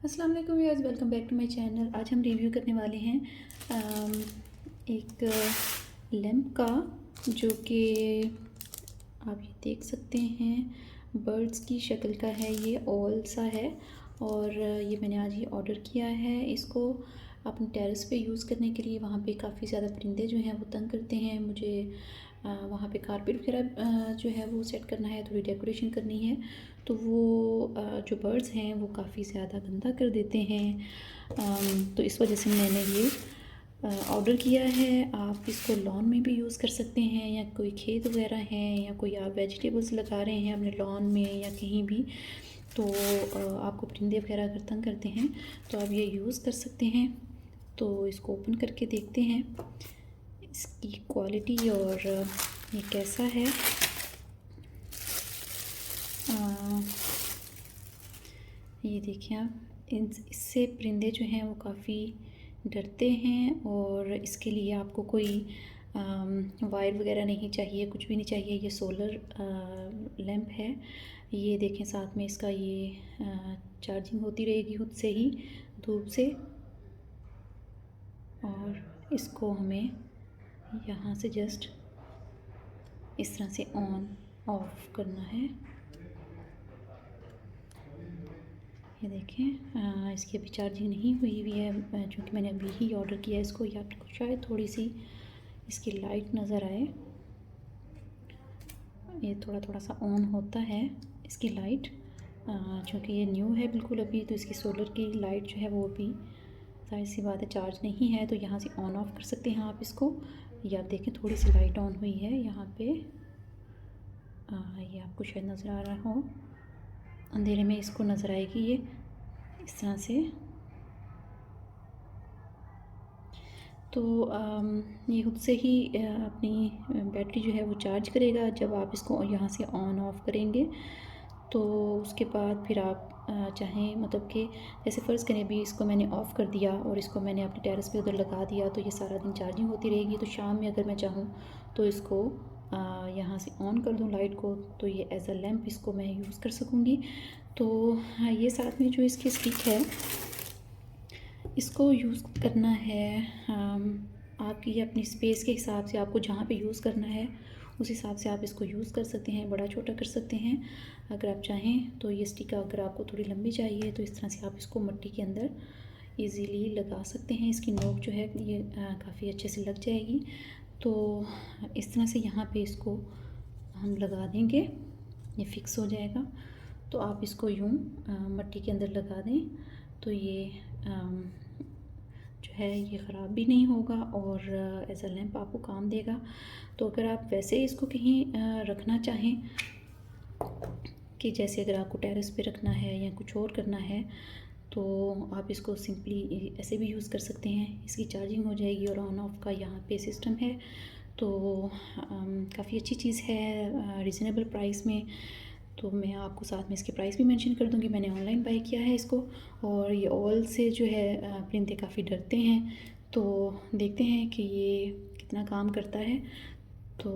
अस्सलाम वालेकुम viewers, welcome back to my channel. आज हम रिव्यू करने वाले हैं एक लैम्प का, जो कि आप ये देख सकते हैं बर्ड्स की शक्ल का है। ये ऑल सा है और ये मैंने आज ही ऑर्डर किया है। इसको अपने टेरेस पे यूज़ करने के लिए वहाँ पे काफ़ी ज़्यादा परिंदे जो हैं वो तंग करते हैं। मुझे वहाँ पे कारपेट वगैरह जो है वो सेट करना है, थोड़ी डेकोरेशन करनी है, तो वो जो बर्ड्स हैं वो काफ़ी ज़्यादा गंदा कर देते हैं। तो इस वजह से मैंने ये ऑर्डर किया है। आप इसको लॉन में भी यूज़ कर सकते हैं, या कोई खेत वगैरह है, या कोई आप वेजिटेबल्स लगा रहे हैं अपने लॉन में या कहीं भी, तो आपको परिंदे वगैरह अगर तंग करते हैं तो आप ये यूज़ कर सकते हैं। तो इसको ओपन करके देखते हैं इसकी क्वालिटी और ये कैसा है। ये देखिए आप, इससे परिंदे जो हैं वो काफ़ी डरते हैं, और इसके लिए आपको कोई वायर वगैरह नहीं चाहिए, कुछ भी नहीं चाहिए। ये सोलर लैंप है। ये देखें, साथ में इसका ये चार्जिंग होती रहेगी खुद से ही धूप से, और इसको हमें यहाँ से जस्ट इस तरह से ऑन ऑफ करना है। ये देखें, इसकी अभी चार्जिंग नहीं हुई हुई है, क्योंकि मैंने अभी ही ऑर्डर किया है इसको। ये आपको शायद थोड़ी सी इसकी लाइट नज़र आए, ये थोड़ा थोड़ा सा ऑन होता है इसकी लाइट, क्योंकि ये न्यू है बिल्कुल अभी, तो इसकी सोलर की लाइट जो है वो भी जाहिर सी बात है चार्ज नहीं है, तो यहाँ से ऑन ऑफ कर सकते हैं आप इसको। ये आप देखें, थोड़ी सी लाइट ऑन हुई है यहाँ पे, ये आपको शायद नज़र आ रहा हो, अंधेरे में इसको नज़र आएगी ये इस तरह से। तो ये खुद से ही अपनी बैटरी जो है वो चार्ज करेगा जब आप इसको यहाँ से ऑन ऑफ करेंगे। तो उसके बाद फिर आप चाहें, मतलब कि जैसे फ़र्ज़ करें अभी इसको मैंने ऑफ़ कर दिया और इसको मैंने अपने टेरेस पे उधर लगा दिया, तो ये सारा दिन चार्जिंग होती रहेगी। तो शाम में अगर मैं चाहूँ तो इसको यहाँ से ऑन कर दूँ लाइट को, तो ये एज़ अ लैम्प इसको मैं यूज़ कर सकूँगी। तो ये साथ में जो इसकी स्टिक है, इसको यूज़ करना है आपकी अपनी स्पेस के हिसाब से। आपको जहाँ पे यूज़ करना है उस हिसाब से आप इसको यूज़ कर सकते हैं, बड़ा छोटा कर सकते हैं अगर आप चाहें। तो ये स्टिक अगर आपको थोड़ी लंबी चाहिए तो इस तरह से आप इसको मिट्टी के अंदर इजीली लगा सकते हैं। इसकी नोक जो है ये काफ़ी अच्छे से लग जाएगी। तो इस तरह से यहाँ पे इसको हम लगा देंगे, ये फिक्स हो जाएगा। तो आप इसको यूँ मिट्टी के अंदर लगा दें, तो ये जो है ये ख़राब भी नहीं होगा और एज़ अ लैम्प आपको काम देगा। तो अगर आप वैसे इसको कहीं रखना चाहें, कि जैसे अगर आपको टेरेस पे रखना है या कुछ और करना है, तो आप इसको सिंपली ऐसे भी यूज़ कर सकते हैं। इसकी चार्जिंग हो जाएगी और ऑन ऑफ का यहाँ पे सिस्टम है। तो काफ़ी अच्छी चीज़ है रीज़नेबल प्राइस में। तो मैं आपको साथ में इसके प्राइस भी मेंशन कर दूँगी। मैंने ऑनलाइन बाय किया है इसको, और ये ऑल से जो है परिंदे काफ़ी डरते हैं। तो देखते हैं कि ये कितना काम करता है। तो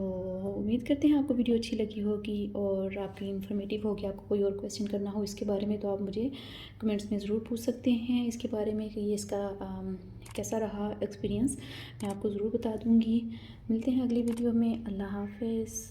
उम्मीद करते हैं आपको वीडियो अच्छी लगी होगी और आपकी इन्फॉर्मेटिव होगी। आपको कोई और क्वेश्चन करना हो इसके बारे में तो आप मुझे कमेंट्स में ज़रूर पूछ सकते हैं इसके बारे में, कि ये इसका कैसा रहा एक्सपीरियंस, मैं आपको ज़रूर बता दूँगी। मिलते हैं अगली वीडियो में। अल्लाह हाफ़िज़।